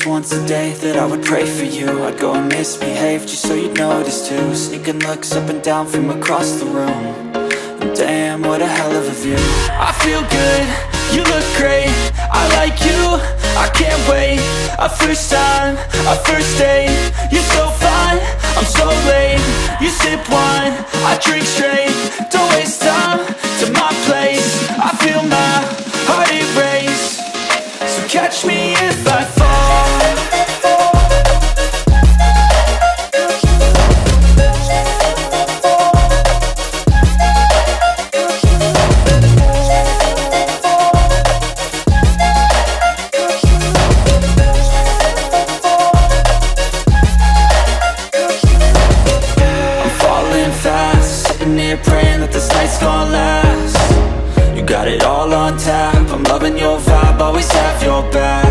was once a day that I would pray for you. I'd go and misbehave just so you'd notice too. Sneaking looks up and down from across the room. And damn, what a hell of a view. I feel good, you look great, I like you, I can't wait. A first time, a first date, you're so fine, I'm so late. You sip wine, I drink straight, don't waste time to my place. I feel my heart erase, so catch me if I fall. Praying that this night's gonna last. You got it all on tap, I'm loving your vibe, always have your back.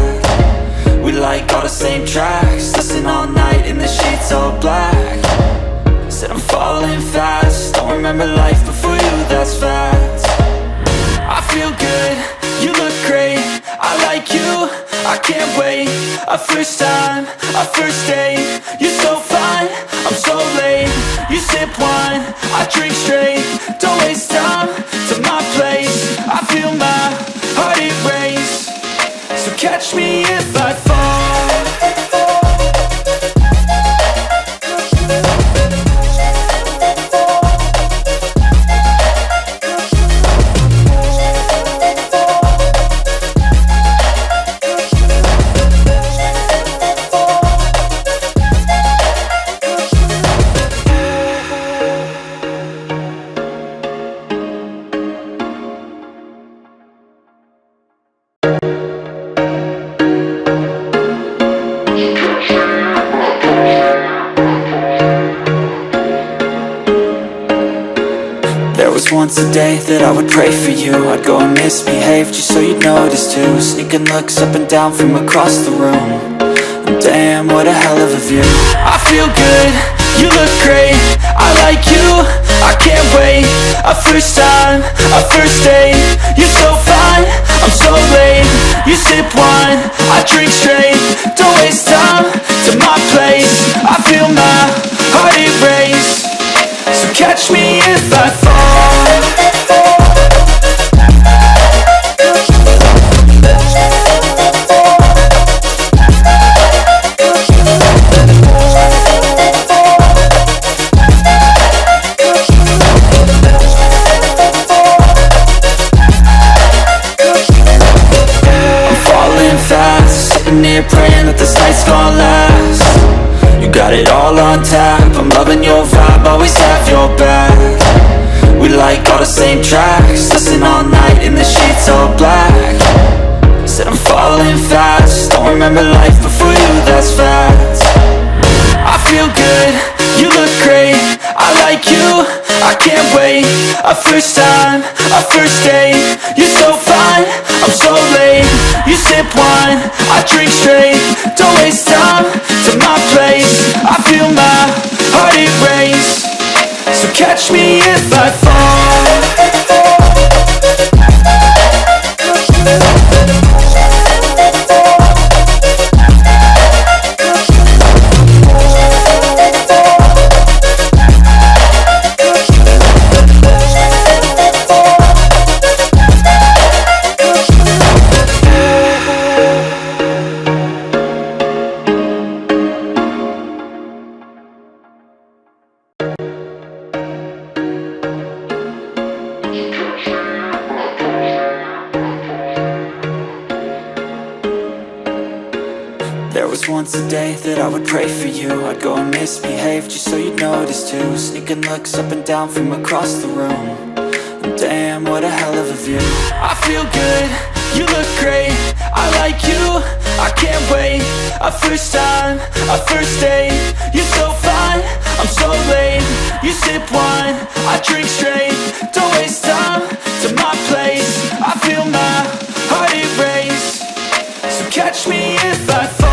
We like all the same tracks, listen all night in the sheets all black. Said I'm falling fast, don't remember life before you, that's fact. I feel good, you look great, I like you, I can't wait. A first time, a first date, you're so fine, I'm so late. You sip wine, I drink straight, don't waste time to my place. I feel my heart erase, so catch me if I fall. Once a day that I would pray for you. I'd go and misbehave just so you'd notice too. Sneaking looks up and down from across the room. And damn, what a hell of a view. I feel good, you look great, I like you, I can't wait. A first time, a first date, you're so fine, I'm so late. You sip wine, I drink straight, don't waste time to my place. I feel my heart erase, so catch me if I fall. Near praying that this night's gonna last. You got it all on tap, I'm loving your vibe, always have your back. We like all the same tracks, listen all night in the sheets all black. Said I'm falling fast, don't remember life before you, that's fact. I feel good, you look great, I like you, I can't wait. A first time, a first date, you're so fine, I'm so late. You sip wine, I drink straight, don't waste time to my place. I feel my heart erase, so catch me if I fall. There was once a day that I would pray for you. I'd go and misbehave just so you'd notice too. Sneaking looks up and down from across the room. And damn, what a hell of a view. I feel good, you look great, I like you, I can't wait. A first time, a first date, you're so fine, I'm so late. You sip wine, I drink straight, don't waste time to my place. I feel my heart erase, so catch me if I fall.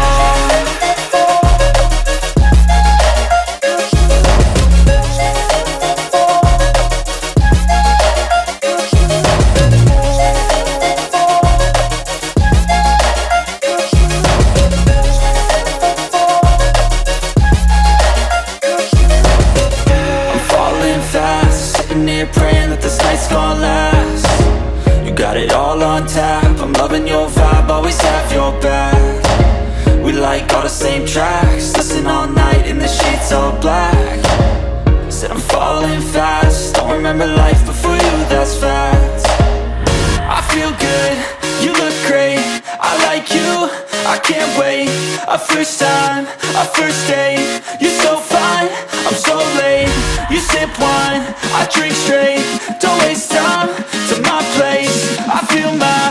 tap. I'm loving your vibe, always have your back. We like all the same tracks, listen all night in the sheets all black. Said I'm falling fast, don't remember life before you, that's fact. I feel good, you look great, I like you, I can't wait. A first time, a first date, you're so fine, I'm so late. You sip wine, I drink straight, don't waste time to my place. I feel my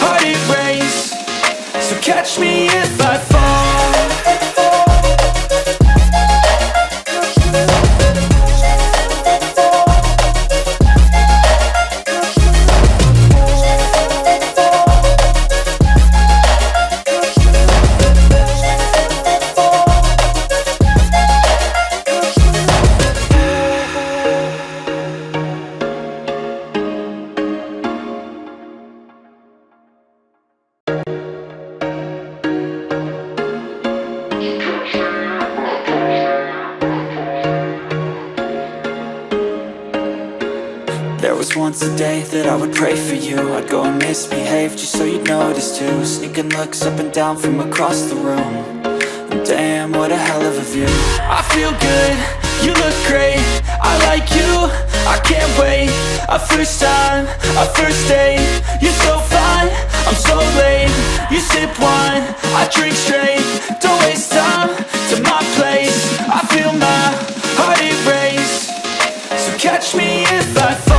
heart erase, so catch me if I fall. There was once a day that I would pray for you. I'd go and misbehave just so you'd notice too. Sneaking looks up and down from across the room, and damn, what a hell of a view. I feel good, you look great, I like you, I can't wait. A first time, a first date, you're so fine, I'm so late. You sip wine, I drink straight, don't waste time to my place. I feel my heart erase, so catch me if I fall.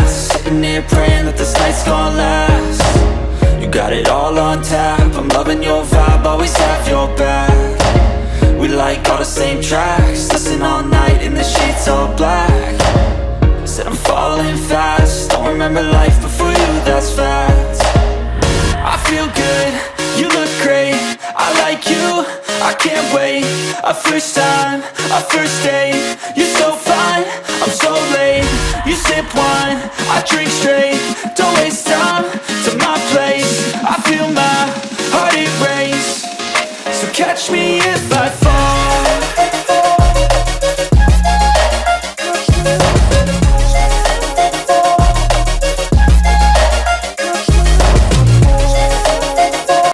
Sitting here praying that this night's gonna last. You got it all on tap, I'm loving your vibe, always have your back. We like all the same tracks, listen all night in the sheets all black. Said I'm falling fast, don't remember life before you, that's fact. I feel good, you look great, I like you, I can't wait. A first time, a first date, you're so fine, I'm so late. You sip wine, I drink straight, don't waste time to my place. I feel my heart erase, so catch me if I fall.